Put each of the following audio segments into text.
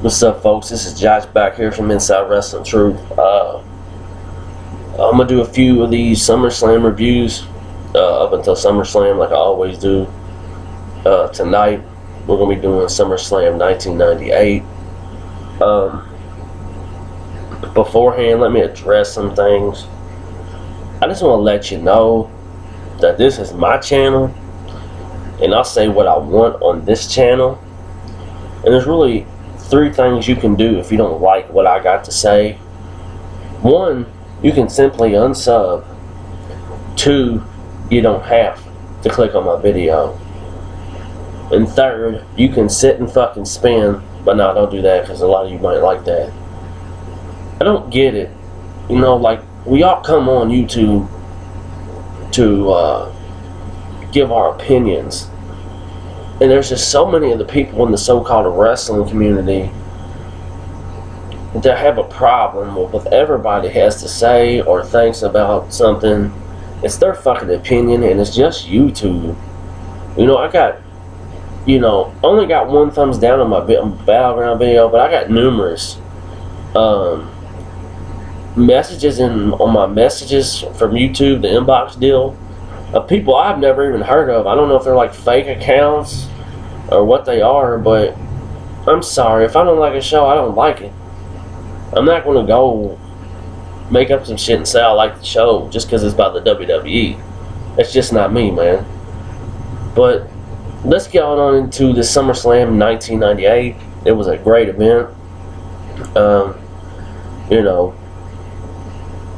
What's up, folks? This is Josh back here from Inside Wrestling Truth. I'm gonna do a few of these SummerSlam reviews up until SummerSlam, like I always do. Tonight, we're gonna be doing SummerSlam 1998. Beforehand, let me address some things. I just want to let you know that this is my channel, and I'll say what I want on this channel. And there's really three things you can do if you don't like what I got to say. One, you can simply unsub. Two, you don't have to click on my video. And third, you can sit and fucking spin. But no, don't do that, because a lot of you might like that. I don't get it. You know, like, we all come on YouTube to give our opinions. And there's just so many of the people in the so-called wrestling community that have a problem with everybody has to say or thinks about something. It's their fucking opinion, and it's just YouTube. You know, I got, only got one thumbs down on my Battleground video, but I got numerous messages on my messages from YouTube, the inbox deal, of people I've never even heard of. I don't know if they're like fake accounts or what they are, but I'm sorry. If I don't like a show, I don't like it. I'm not going to go make up some shit and say I like the show just because it's by the WWE. That's just not me, man. But let's get on into the SummerSlam 1998. It was a great event.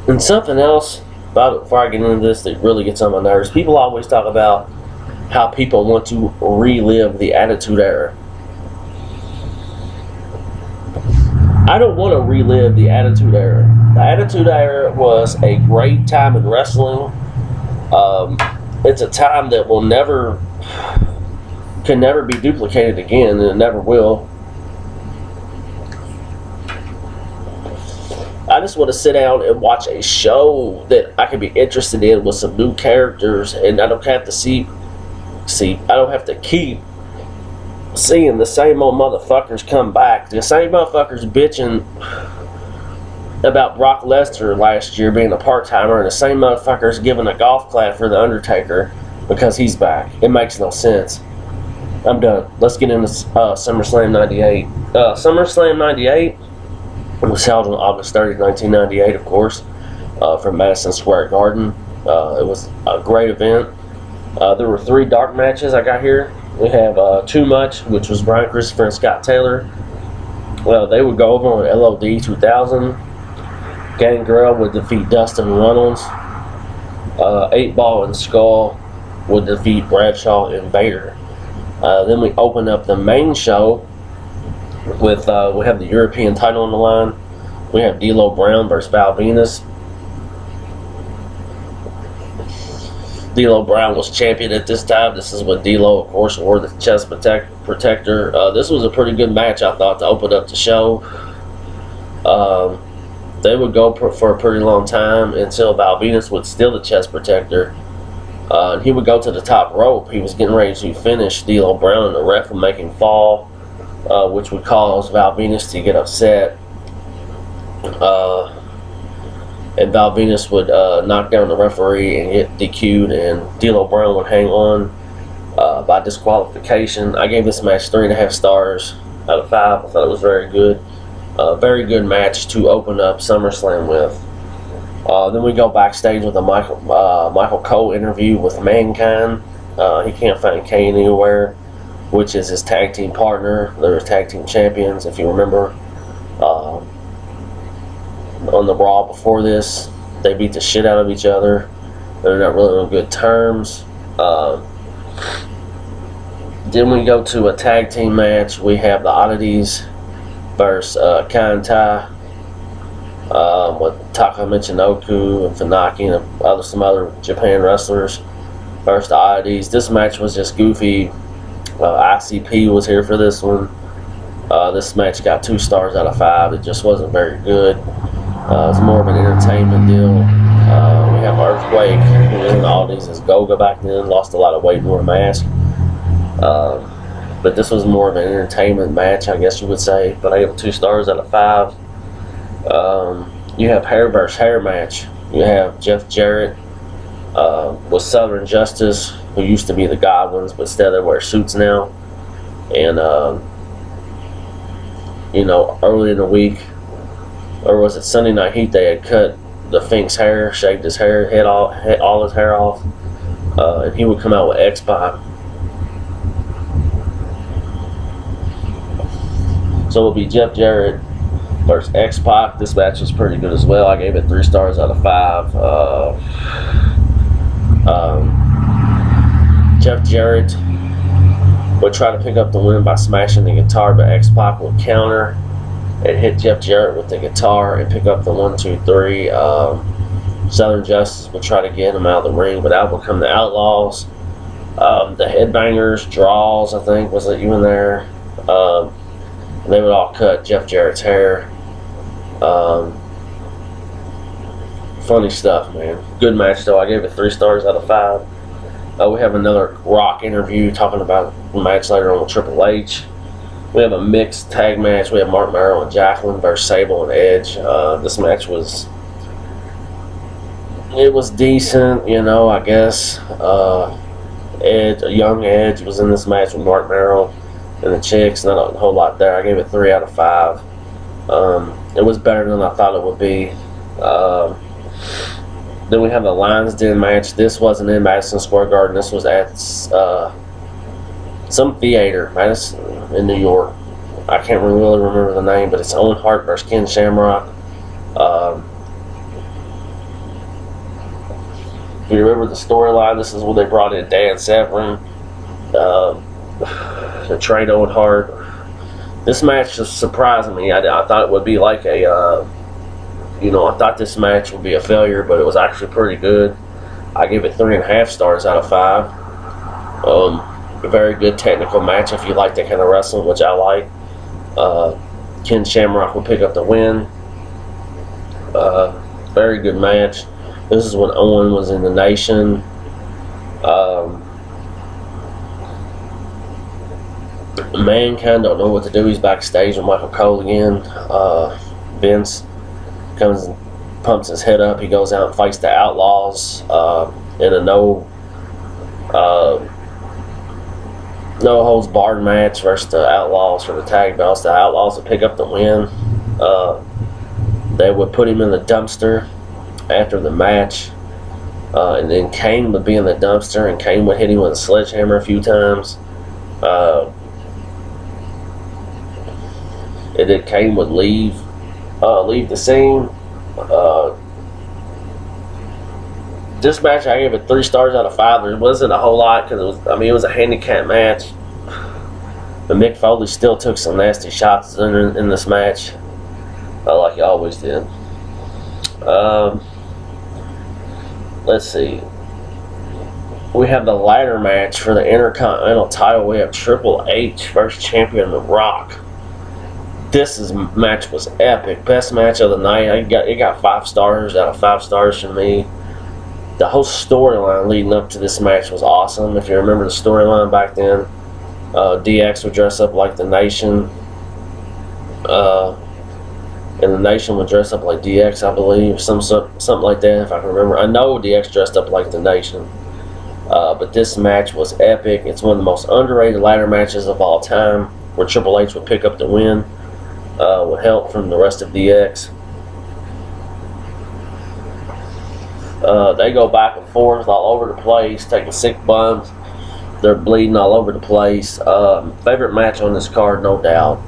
And something else about it before I get into this that really gets on my nerves. People always talk about how people want to relive the Attitude Era. I don't want to relive the Attitude Era. The Attitude Era was a great time in wrestling. It's a time that can never be duplicated again, and it never will. I just want to sit down and watch a show that I can be interested in with some new characters, and I don't have to I don't have to keep seeing the same old motherfuckers come back. The same motherfuckers bitching about Brock Lesnar last year being a part-timer, and the same motherfuckers giving a golf clap for The Undertaker because he's back. It makes no sense. I'm done. Let's get into SummerSlam 98. SummerSlam 98 was held on August 30th, 1998, of course, from Madison Square Garden. It was a great event. There were 3 dark matches I got here. We have Too Much, which was Brian Christopher and Scott Taylor. Well, they would go over on LOD 2000. Gangrel would defeat Dustin Runnels. 8 Ball and Skull would defeat Bradshaw and Vader. Then we open up the main show with we have the European title on the line. We have D'Lo Brown versus Val Venus. D'Lo Brown was champion at this time. This is when D'Lo, of course, wore the chest protector. This was a pretty good match, I thought, to open up the show. They would go for a pretty long time until Val Venus would steal the chest protector. And he would go to the top rope. He was getting ready to finish D'Lo Brown, and the ref would make him fall, which would cause Val Venus to get upset. And Val Venus would knock down the referee and get DQ'd, and D'Lo Brown would hang on by disqualification. I gave this match 3.5 stars out of 5. I thought it was very good. Very good match to open up SummerSlam with. Then we go backstage with a Michael Cole interview with Mankind. He can't find Kane anywhere, which is his tag team partner. They're tag team champions, if you remember. On the Raw before this, they beat the shit out of each other. They're not really on good terms. Then we go to a tag team match. We have the Oddities versus Kantai with Taka Michinoku and Funaki and some other Japan wrestlers versus the Oddities. This match was just goofy. ICP was here for this one. This match got 2 stars out of 5. It just wasn't very good. It's more of an entertainment deal. We have Earthquake, who was in all these as Goga back then, lost a lot of weight and wore a mask. but this was more of an entertainment match, I guess you would say. But I give it 2 stars out of 5. You have hair versus hair match. You have Jeff Jarrett with Southern Justice, who used to be the Godwins, but instead they wear suits now. And early in the week, or was it Sunday Night Heat, they had cut the Fink's hair, shaved his hair, had all his hair off, and he would come out with X-Pac. So it'll be Jeff Jarrett versus X-Pac. This match was pretty good as well. I gave it 3 stars out of 5. Jeff Jarrett would try to pick up the win by smashing the guitar, but X-Pac would counter and hit Jeff Jarrett with the guitar and pick up the 1, 2, 3. Southern Justice would try to get him out of the ring, but out would come the Outlaws. The Headbangers, Draws, I think, was it even there? They would all cut Jeff Jarrett's hair. Funny stuff, man. Good match, though. I gave it 3 stars out of 5. We have another Rock interview talking about the match later on with Triple H. We have a mixed tag match. We have Mark Merrill and Jacqueline versus Sable and Edge. This match was decent, I guess. Young Edge was in this match with Mark Merrill and the Chicks. Not a whole lot there. I gave it 3 out of 5. It was better than I thought it would be. Then we have the Lions Den match. This wasn't in Madison Square Garden. This was at some theater, Madison, in New York. I can't really remember the name, but it's Owen Hart versus Ken Shamrock. If you remember the storyline, this is when they brought in Dan Severn to train Owen Hart. This match just surprised me. I thought it would be like a, I thought this match would be a failure, but it was actually pretty good. I give it 3.5 stars out of 5. A very good technical match if you like that kind of wrestling, which I like. Ken Shamrock will pick up the win. Very good match. This is when Owen was in the Nation. Mankind don't know what to do. He's backstage with Michael Cole again. Vince comes and pumps his head up. He goes out and fights the Outlaws in a no holds barred match versus the Outlaws for the tag belts. The Outlaws would pick up the win. They would put him in the dumpster after the match, and then Kane would be in the dumpster, and Kane would hit him with a sledgehammer a few times. And then Kane would leave the scene. This match I gave it 3 stars out of 5. There wasn't a whole lot because it was a handicap match. But Mick Foley still took some nasty shots in this match, like he always did. Let's see. We have the ladder match for the Intercontinental title. We have Triple H versus Champion The Rock. This match was epic. Best match of the night. It got 5 stars out of 5 stars from me. The whole storyline leading up to this match was awesome. If you remember the storyline back then, DX would dress up like the Nation, and the Nation would dress up like DX, I believe, something like that. If I can remember, I know DX dressed up like the Nation. But this match was epic. It's one of the most underrated ladder matches of all time, where Triple H would pick up the win with help from the rest of DX. They go back and forth all over the place, taking sick bumps. They're bleeding all over the place. Favorite match on this card, no doubt.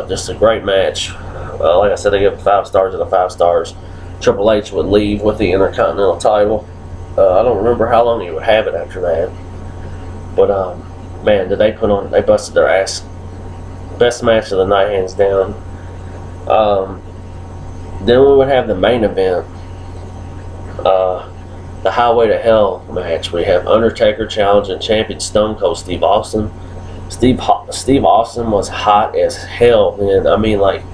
Just a great match. Like I said, I give it 5 stars out of 5 stars. Triple H would leave with the Intercontinental title. I don't remember how long he would have it after that. But, man, they busted their ass. Best match of the night, hands down. Then we would have the main event. The Highway to Hell match. We have Undertaker challenging champion Stone Cold Steve Austin. Steve Austin was hot as hell, man. I mean, like,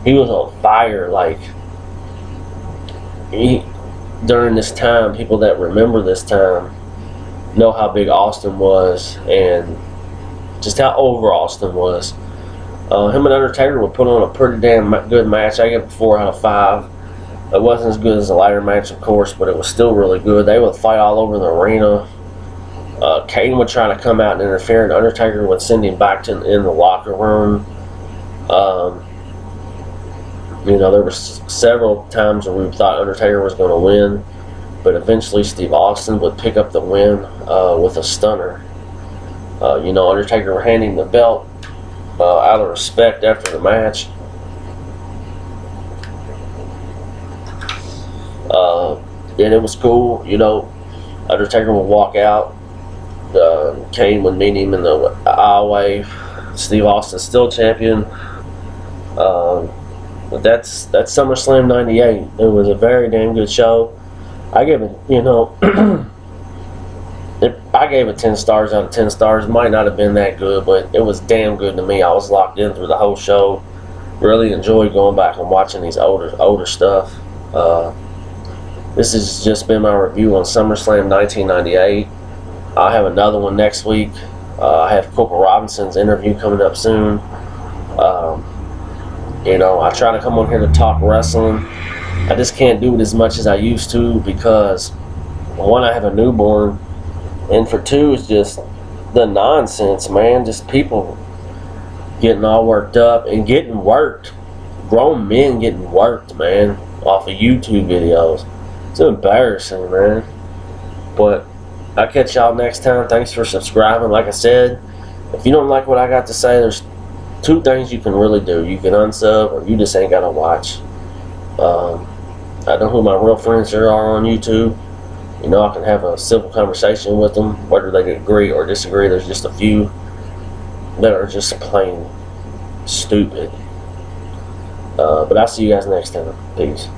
he was on fire. Like, during this time, people that remember this time know how big Austin was, and just how over Austin was. Him and Undertaker would put on a pretty damn good match. I give it 4 out of 5. It wasn't as good as the ladder match, of course, but it was still really good. They would fight all over the arena. Kane would try to come out and interfere, and Undertaker would send him back in the locker room. There were several times where we thought Undertaker was going to win, but eventually Steve Austin would pick up the win with a stunner. Undertaker would hand him the belt out of respect after the match. And it was cool. Undertaker would walk out. Kane would meet him in the aisleway. Steve Austin still champion. But that's SummerSlam '98. It was a very damn good show. I gave it, I gave it 10 stars out of 10 stars. It might not have been that good, but it was damn good to me. I was locked in through the whole show. Really enjoyed going back and watching these older stuff. This has just been my review on SummerSlam 1998. I'll have another one next week. I have Corporal Robinson's interview coming up soon. I try to come on here to talk wrestling. I just can't do it as much as I used to because, one, I have a newborn, and for two, it's just the nonsense, man. Just people getting all worked up and getting worked. Grown men getting worked, man, off of YouTube videos. It's embarrassing, man. But I'll catch y'all next time. Thanks for subscribing. Like I said, if you don't like what I got to say, there's 2 things you can really do. You can unsub, or you just ain't got to watch. I know who my real friends are on YouTube. I can have a simple conversation with them, whether they agree or disagree. There's just a few that are just plain stupid. But I'll see you guys next time. Peace.